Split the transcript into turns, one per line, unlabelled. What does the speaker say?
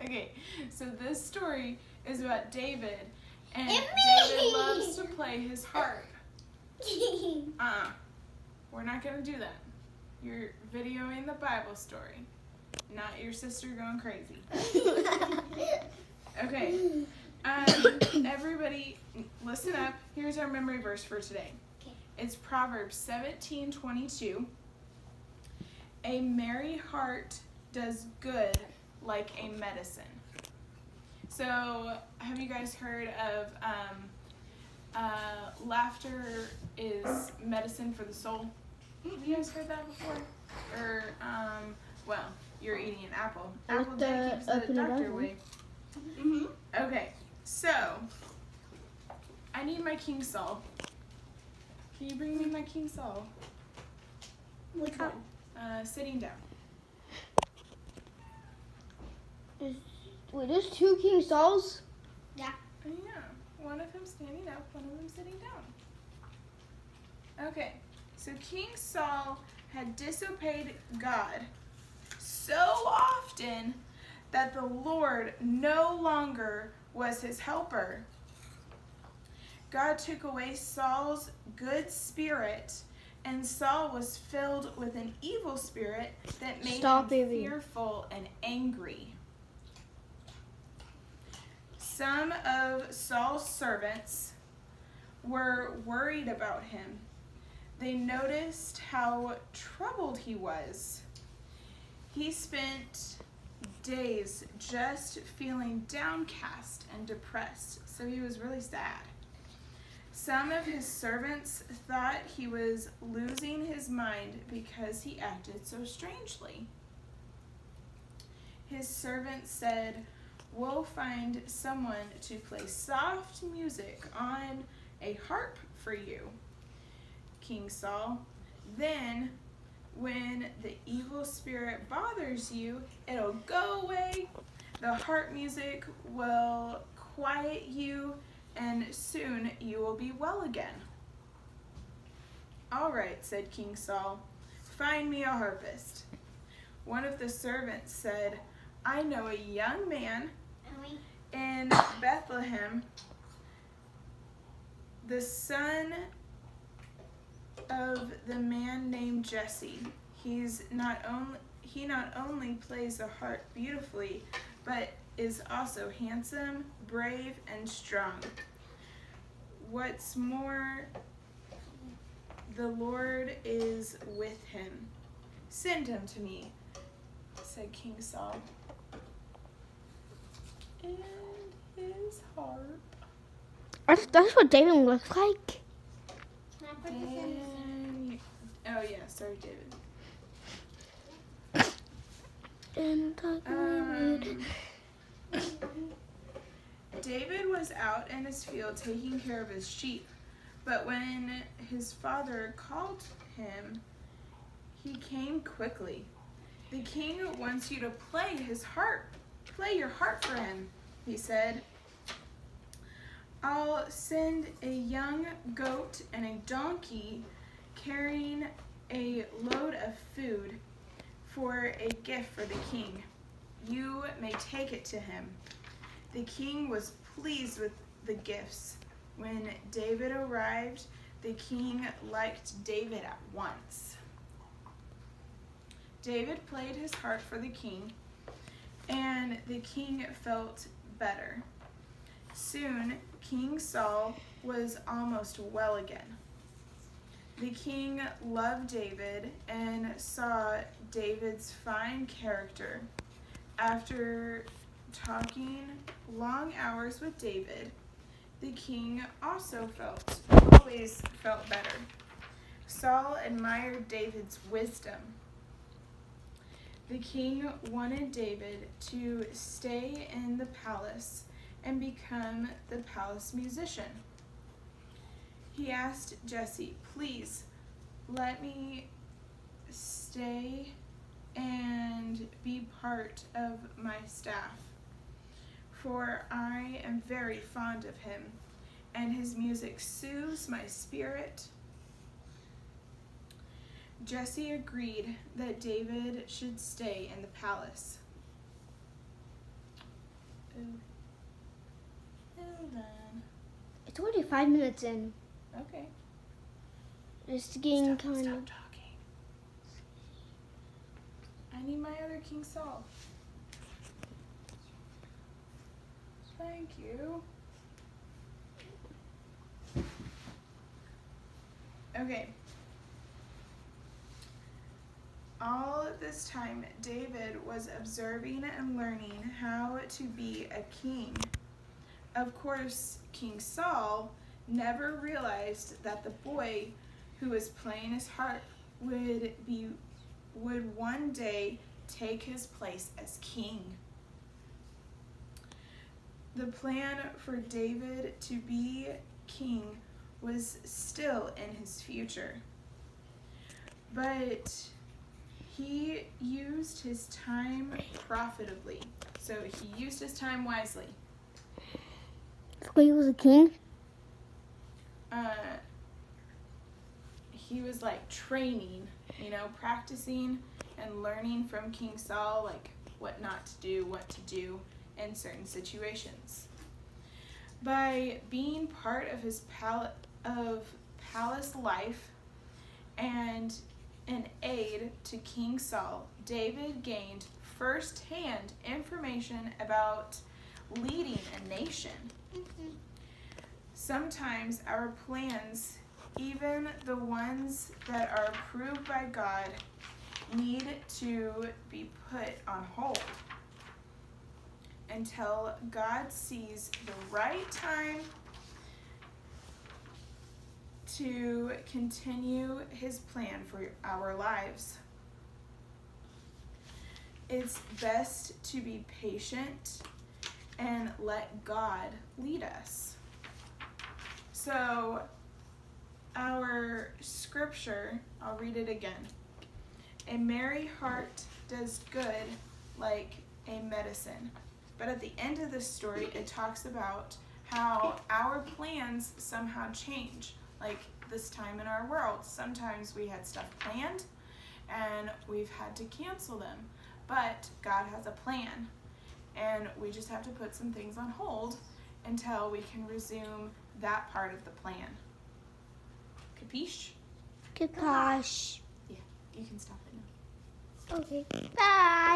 Okay, so this story is about David, and David loves to play his harp. We're not going to do that. You're videoing the Bible story, not your sister going crazy. Okay, everybody listen up. Here's our memory verse for today.
Okay.
It's Proverbs 17:22. A merry heart does good like a medicine. So, have you guys heard of laughter is medicine for the soul? Have you guys heard that before? Or, well, you're eating an apple. Apple day keeps the doctor away.
Mm-hmm.
Okay, so, I need my King Saul. Can you bring me my King Saul?
Which one?
Sitting down.
Wait, there's two King Sauls?
Yeah.
Yeah, one of them standing up, one of them sitting down. Okay, so King Saul had disobeyed God so often that the Lord no longer was his helper. God took away Saul's good spirit, and Saul was filled with an evil spirit that made him fearful and angry. Some of Saul's servants were worried about him. They noticed how troubled he was. He spent days just feeling downcast and depressed, so he was really sad. Some of his servants thought he was losing his mind because he acted so strangely. His servants said, "We'll find someone to play soft music on a harp for you, King Saul. Then, when the evil spirit bothers you, it'll go away. The harp music will quiet you, and soon you will be well again." "All right," said King Saul, "find me a harpist." One of the servants said, "I know a young man in Bethlehem, the son of the man named Jesse. He not only plays the harp beautifully, but is also handsome, brave, and strong. What's more, the Lord is with him. Send him to me," said King Saul. And his harp.
That's what David looks like.
Can I put this in?
Oh yeah, sorry, David. David was out in his field taking care of his sheep, but when his father called him, he came quickly. "The king wants you to play his harp. Play your harp for him," he said. "I'll send a young goat and a donkey carrying a load of food for a gift for the king. You may take it to him." The king was pleased with the gifts. When David arrived, the king liked David at once. David played his harp for the king, and the king felt better. Soon, King Saul was almost well again. The king loved David and saw David's fine character. After talking long hours with David, the king also always felt better. Saul admired David's wisdom. The king wanted David to stay in the palace and become the palace musician. He asked Jesse, "Please, let me stay and be part of my staff, for I am very fond of him, and his music soothes my spirit." Jesse agreed that David should stay in the palace. Hold on.
It's already 5 minutes in.
Okay.
Just getting
Stop
kind
talking.
of.
I need my other King Saul. Thank you. Okay. All this time, David was observing and learning how to be a king. Of course, King Saul never realized that the boy who was playing his harp would one day take his place as king. The plan for David to be king was still in his future, but he used his time profitably. So he used his time wisely.
When he was a king?
He was like training, practicing and learning from King Saul, like what not to do, what to do in certain situations. By being part of his palace life and an aide to King Saul, David gained first-hand information about leading a nation. Sometimes our plans, even the ones that are approved by God, need to be put on hold until God sees the right time to continue his plan for our lives. It's best to be patient and let God lead us. So, our scripture, I'll read it again. A merry heart does good like a medicine. But at the end of this story, it talks about how our plans somehow change. Like this time in our world, sometimes we had stuff planned and we've had to cancel them. But God has a plan, and we just have to put some things on hold until we can resume that part of the plan. Capiche?
Gosh.
Yeah, you can stop it now.
Okay. Bye.